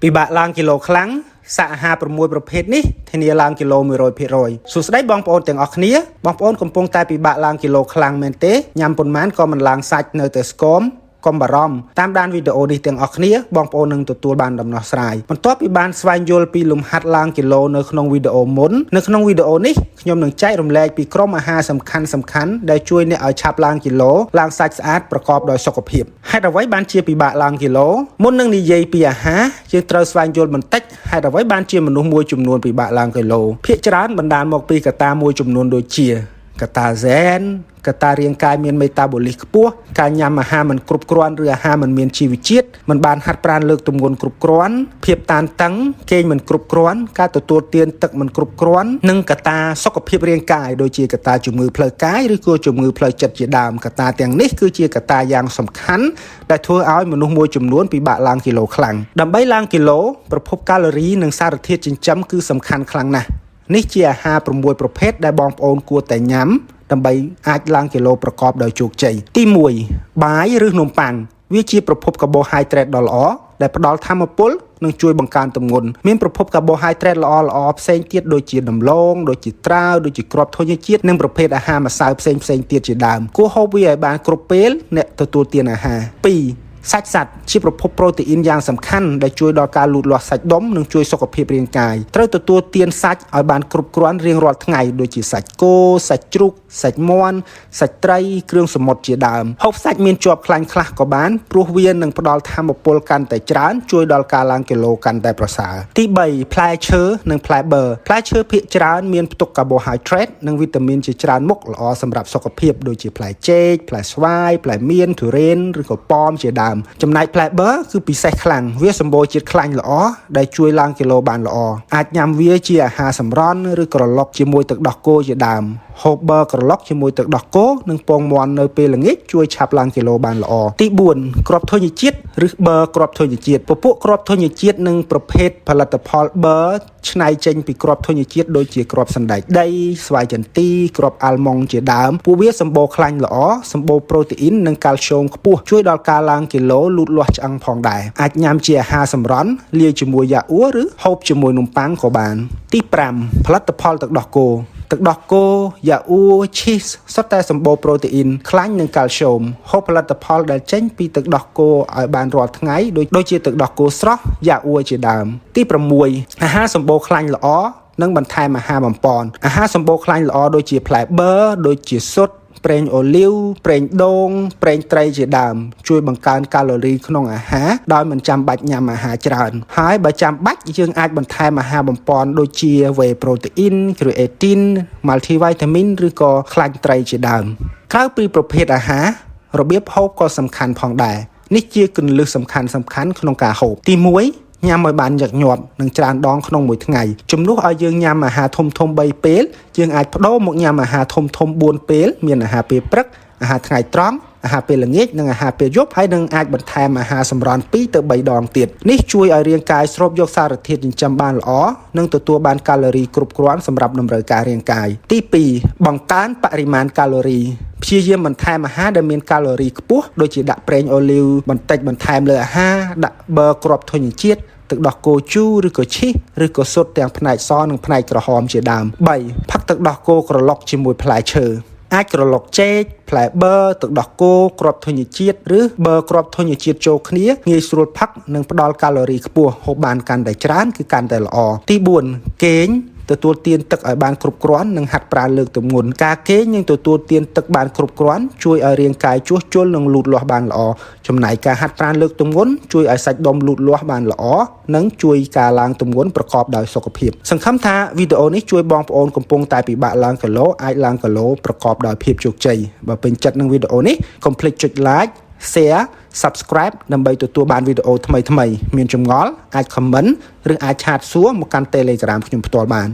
ពីបាក់ឡើងគីឡូខ្លាំងសាក់អាហារ6ប្រភេទនេះធានាឡើងគីឡូ 100% សួស្តីបងប្អូនទាំងអស់គ្នាបងប្អូនកំពុងតែពិបាកឡើងគីឡូខ្លាំងមែនទេញ៉ាំប៉ុន្មានក៏មិនឡើងសាច់នៅតែស្គមកុំបារម្ភតាមដានវីដេអូនេះទាំងអស់គ្នាបងប្អូននឹងទទួលបានដំណោះស្រាយបន្ទាប់ពីបានស្វែងយល់ពីលំហាត់ឡើងគីឡូនៅក្នុងវីដេអូមុននៅក្នុងវីដេអូនេះខ្ញុំនឹងចែករំលែកពីក្រុមអាហារសំខាន់ដែលជួយអ្នកឲ្យឆាប់ឡើងគីឡូឡើងសាច់ស្អាតប្រកបដោយសុខភាពហេតុអ្វីបានជាពិបាកឡើងគីឡូមុននឹងនិយាយពីអាហារយើងត្រូវស្វែងយល់បន្តិចហេតុអ្វីបានជាមនុស្សមួយចំនួនពិបាកឡើងគីឡូភាគច្រើនបណ្ដាលមកពីកត្តាមួយចំនួនដូចជាកត្តាហ្សែនកត្តារាងកាយមានមេតាបូលីសខ្ពស់ការញ៉ាំអាហារមិនគ្រប់គ្រាន់ឬអាហារមិនមានជីវជាតិមិនបានហាត់ប្រាណលើកទម្ងន់គ្រប់គ្រាន់ភាពតានតឹងគេងមិនគ្រប់គ្រាន់ការទទួលទានទឹកមិនគ្រប់គ្រាន់និងកត្តាសុខភាពរាងកាយដូចជាកត្តាជំងឺផ្លូវកាយឬក៏ជំងឺផ្លូវចិត្តជាដើមកត្តាទាំងនេះគឺជាកត្តាយ៉ាងសំខាន់ដែលធ្វើឲ្យមនុស្សមួយចំនួនពិបាកឡើងគីឡូខ្លាំងដើម្បីឡើងគីឡូប្រភពកាឡូរីនិងសារធាតុចិញ្ចឹមគឺសំខាន់ខ្លាំងណាស់នេះជាអាហារ6ប្រភេទដែលបងប្អូនគួរតែញ៉ាំដើម្បីអាចឡើងគីឡូប្រកបដោយជោគជ័យទី1បាយឬនំប៉័ងវាជាប្រភពកាបូហៃដ្រេតដ៏ល្អដែលផ្ដល់ថាមពលនិងជួយបង្កើនទម្ងន់មានប្រភពកាបូហៃដ្រេតល្អផ្សេងទៀតដូចជាដំឡូងដូចជាត្រាវដូចជាគ្រាប់ធញ្ញជាតិនិងប្រភេទអាហារម្សៅផ្សេងទៀតជាដើមគួរហូបវាឲ្យបានគ្រប់ពេលអ្នកទទួលទានអាហារ2សាច់សត្វជាប្រភពប្រូតេអ៊ីនយ៉ាងសំខាន់ដែលជួយដល់ការលូតលាស់សាច់ដុំនិងជួយសុខភាពរាងកាយត្រូវទទួលទានសាច់ឲ្យបានគ្រប់គ្រាន់រៀងរាល់ថ្ងៃដូចជាសាច់គោសាច់ជ្រូកសាច់មាន់សាច់ត្រីគ្រឿងសមុទ្រជាដើមហូបសាច់មានជាប់ខ្លាញ់ខ្លះក៏បានព្រោះវានឹងផ្ដល់ថាមពលកាន់តែច្រើនជួយដល់ការឡើងគីឡូកាន់តែប្រសើរទី3ផ្លែឈើនិងផ្លែបឺរផ្លែឈើភាគច្រើនមានផ្ទុកកាបូហៃដ្រេតនិងវីតាមីនជាច្រើនមុខល្អសម្រាប់សុខភាពដូចជាផ្លែចេកផ្លែស្វាយផ្លែមៀនទុរេនឬក៏ប៉ោមជាដើមចំណែកផ្លែបឺរគឺពិសេសខ្លាំងវាសម្បូរជាតិខ្លាញ់ល្អដែលជួយឡើងគីឡូបានល្អអាចញ៉ាំវាជាអាហារសម្រន់ឬក្រឡុកជាមួយទឹកដោះគោជាដើមហូបបឺរក្រឡុកជាមួយទឹកដោះគោនិងពងមាន់នៅពេលល្ងាចជួយឆាប់ឡើងគីឡូបានល្អទី4គ្រាប់ធញ្ញជាតិឬបឺរគ្រាប់ធញ្ញជាតិពពួកគ្រាប់ធញ្ញជាតិនិងប្រភេទផលិតផលបឺរឆ្នៃចេញពីគ្រាប់ធញ្ញជាតិដូចជាគ្រាប់សណ្តែកដីស្វាយចន្ទីគ្រាប់អាល់ម៉ង់ជាដើមពួកវាសម្បូរខ្លាញ់ល្អសម្បូរប្រូតេអ៊ីននិងកាល់ស្យូមខ្ពស់ជួយដល់ការឡើងគីឡូលូតលាស់ឆ្អឹងផងដែរអាចញ៉ាំជាអាហារសម្រន់លាយជាមួយយ៉ាអ៊ូឬហូបជាមួយនំប៉័ងក៏បានទី5ផលិតផលទឹកដោះគោទឹកដោះគោយ៉ាអ៊ូឈីសសុទ្ធតែសម្បូរប្រូតេអ៊ីនខ្លាញ់និងកាល់ស្យូមហូបផលិតផលដែលចេញពីទឹកដោះគោឲ្យបានរាល់ថ្ងៃដូចជាទឹកដោះគោស្រស់យ៉ាអ៊ូជាដើមទី6អាហារសម្បូរខ្លាញ់ល្អនិងបន្ថែមអាហារបំពន់អាហារសម្បូរខ្លាញ់ល្អដូចជាផ្លែបឺរដូចជាស៊ុតប្រេងអូលីវប្រេងដូងប្រេងត្រីជាដើមជួយបង្កើនកាឡូរីក្នុងអាហារដោយមិនចាំបាច់ញ៉ាំអាហារច្រើនហើយបើចាំបាច់យើងអាចបន្ថែមអាហារបំពន់ដូចជា Whey Protein, Creatine, Multivitamin ឬក៏ខ្លាញ់ត្រីជាដើមក្រៅពីប្រភេទអាហាររបៀបហូបក៏សំខាន់ផងដែរនេះជាគន្លឹះសំខាន់ក្នុងការហូបទី1ញ៉ាំឲ្យបានញឹកញាប់និងច្រើនដងក្នុងមួយថ្ងៃជំនួសឲ្យយើងញ៉ាំអាហារធំ3ពេលយើងអាចប្ដូរមកញ៉ាំអាហារធំ4ពេលមានអាហារពេលព្រឹកអាហារថ្ងៃត្រង់អាហារពេលល្ងាចនិងអាហារពេលយប់ហើយនឹងអាចបន្ថែមអាហារសម្រន់2ទៅ3ដងទៀតនេះជួយឲ្យរាងកាយស្រូបយកសារធាតុចិញ្ចឹមបានល្អនិងទទួលបានកាឡូរីគ្រប់គ្រាន់សម្រាប់តម្រូវការរាងកាយទី2បង្កើនបរិមាណកាឡូរីព្យាយាមបន្ថែមអាហារដែលមានកាឡូរីខ្ពស់ដូចជាដាក់ប្រេងអូលីវបន្តិចបន្ថែមលើអាហារដាក់បឺរគ្រាប់ធញ្ញជាតិទឹកដោះគោជូរឬក៏ឈីសឬក៏ស៊ុតទាំងផ្នែកសនិងផ្នែកក្រហមជាដើម3ផឹកទឹកដោះគោក្រឡុកជាមួយផ្លែឈើអាចក្រឡុកចេកផ្លែបឺរទឹកដោះគោគ្រាប់ធញ្ញជាតិឬបឺរគ្រាប់ធញ្ញជាតិចូលគ្នាងាយស្រួលផឹកនិងផ្ដល់កាឡូរីខ្ពស់ហូបបានកាន់តែច្រើនគឺកាន់តែល្អទី4គេងទទួលទានទឹកឲ្យបានគ្រប់គ្រាន់និងហាត់ប្រាណលើកទម្ងន់ការគេងនិងទទួលទានទឹកបានគ្រប់គ្រាន់ជួយឲ្យរាងកាយជួសជុលនិងលូតលាស់បានល្អចំណែកការហាត់ប្រាណលើកទម្ងន់ជួយឲ្យសាច់ដុំលូតលាស់បានល្អនិងជួយការឡើងទម្ងន់ប្រកបដោយសុខភាពសង្ឃឹមថាវីដេអូនេះជួយបងប្អូនកំពុងតែពិបាកឡើងគីឡូអាចឡើងគីឡូប្រកបដោយភាពជោគជ័យបើពេញចិត្តនឹងវីដេអូនេះកុំភ្លេចចុច like share subscribe ដើម្បីទទួលបានវីដេអូថ្មីមានចម្ងល់អាច comment ឬអាចឆាតសួរមកកាន់ Telegram ខ្ញុំផ្ទាល់បាន